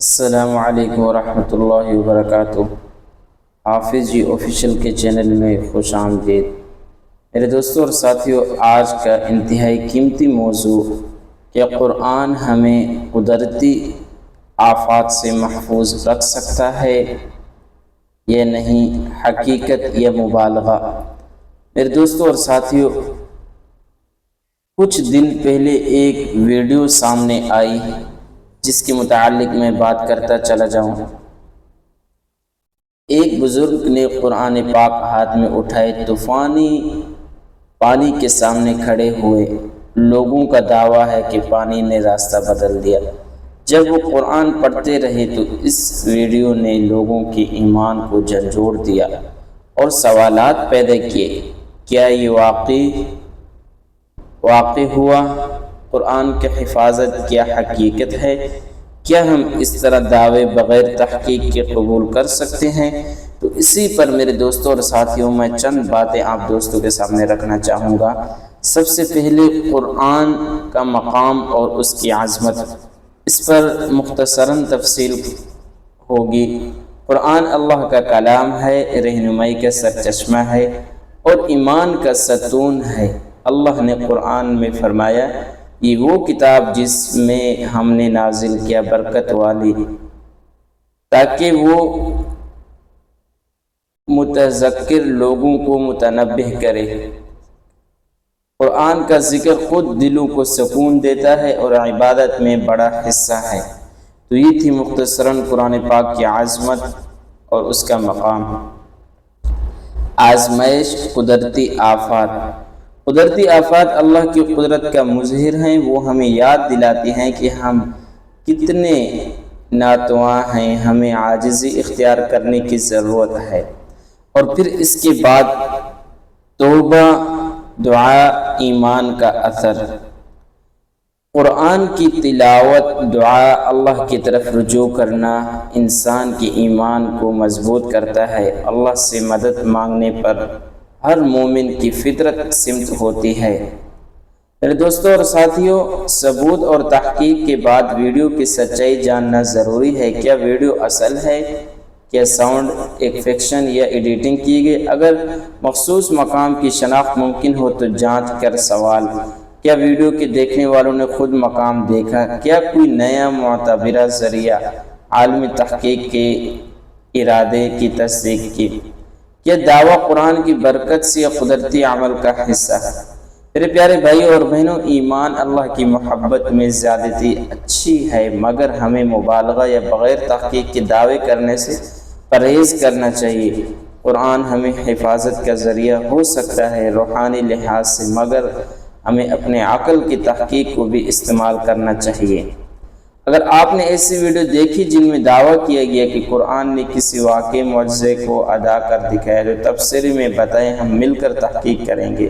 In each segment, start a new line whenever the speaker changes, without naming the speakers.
السلام علیکم ورحمۃ اللہ وبرکاتہ۔ حافظ جی آفیشیل کے چینل میں خوش آمدید۔ میرے دوستوں اور ساتھیوں، آج کا انتہائی قیمتی موضوع کہ قرآن ہمیں قدرتی آفات سے محفوظ رکھ سکتا ہے یا نہیں، حقیقت یا مبالغہ۔ میرے دوستوں اور ساتھیوں، کچھ دن پہلے ایک ویڈیو سامنے آئی جس کے متعلق میں بات کرتا چلا جاؤں۔ ایک بزرگ نے قرآن پاک ہاتھ میں اٹھائے، طوفانی پانی کے سامنے کھڑے ہوئے۔ لوگوں کا دعویٰ ہے کہ پانی نے راستہ بدل دیا۔ جب وہ قرآن پڑھتے رہے تو اس ویڈیو نے لوگوں کے ایمان کو جھنجھوڑ دیا اور سوالات پیدا کیے۔ کیا یہ واقع ہوا؟ قرآن کی حفاظت کیا حقیقت ہے؟ کیا ہم اس طرح دعوے بغیر تحقیق کے قبول کر سکتے ہیں؟ تو اسی پر میرے دوستوں اور ساتھیوں، میں چند باتیں آپ دوستوں کے سامنے رکھنا چاہوں گا۔ سب سے پہلے قرآن کا مقام اور اس کی عظمت، اس پر مختصراً تفصیل ہوگی۔ قرآن اللہ کا کلام ہے، رہنمائی کا سرچشمہ ہے اور ایمان کا ستون ہے۔ اللہ نے قرآن میں فرمایا، یہ وہ کتاب جس میں ہم نے نازل کیا برکت والی، تاکہ وہ متذکر لوگوں کو متنبہ کرے۔ قرآن کا ذکر خود دلوں کو سکون دیتا ہے اور عبادت میں بڑا حصہ ہے۔ تو یہ تھی مختصراً قرآن پاک کی عظمت اور اس کا مقام۔ آزمائش، قدرتی آفات۔ قدرتی آفات اللہ کی قدرت کا مظہر ہیں۔ وہ ہمیں یاد دلاتی ہیں کہ ہم کتنے ناتواں ہیں، ہمیں عاجزی اختیار کرنے کی ضرورت ہے۔ اور پھر اس کے بعد توبہ، دعا، ایمان کا اثر۔ قرآن کی تلاوت، دعا، اللہ کی طرف رجوع کرنا انسان کے ایمان کو مضبوط کرتا ہے۔ اللہ سے مدد مانگنے پر ہر مومن کی فطرت سمت ہوتی ہے۔ میرے دوستوں اور ساتھیوں، ثبوت اور تحقیق کے بعد ویڈیو کی سچائی جاننا ضروری ہے۔ کیا ویڈیو اصل ہے؟ کیا ساؤنڈ ایک فکشن یا ایڈیٹنگ کی گئی؟ اگر مخصوص مقام کی شناخت ممکن ہو تو جانچ کر سوال۔ کیا ویڈیو کے دیکھنے والوں نے خود مقام دیکھا؟ کیا کوئی نیا معتبرہ ذریعہ عالمی تحقیق کے ارادے کی تصدیق کی؟ کیا دعویٰ قرآن کی برکت سے یا قدرتی عمل کا حصہ ہے؟ میرے پیارے بھائیوں اور بہنوں، ایمان اللہ کی محبت میں زیادتی اچھی ہے، مگر ہمیں مبالغہ یا بغیر تحقیق کے دعوے کرنے سے پرہیز کرنا چاہیے۔ قرآن ہمیں حفاظت کا ذریعہ ہو سکتا ہے روحانی لحاظ سے، مگر ہمیں اپنے عقل کی تحقیق کو بھی استعمال کرنا چاہیے۔ اگر آپ نے ایسی ویڈیو دیکھی جن میں دعویٰ کیا گیا کہ قرآن نے کسی واقعی معجزے کو ادا کر دکھایا، تو تبصرے میں بتائیں، ہم مل کر تحقیق کریں گے۔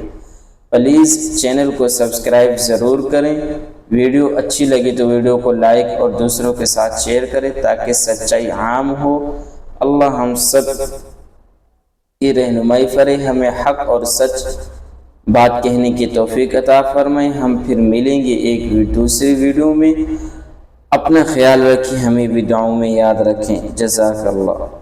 پلیز چینل کو سبسکرائب ضرور کریں۔ ویڈیو اچھی لگی تو ویڈیو کو لائک اور دوسروں کے ساتھ شیئر کریں تاکہ سچائی عام ہو۔ اللہ ہم سب کی رہنمائی کرے، ہمیں حق اور سچ بات کہنے کی توفیق عطا فرمائے۔ ہم پھر ملیں گے ایک دوسری ویڈیو میں۔ اپنا خیال رکھیں، ہمیں بھی دعاؤں میں یاد رکھیں۔ جزاک اللہ۔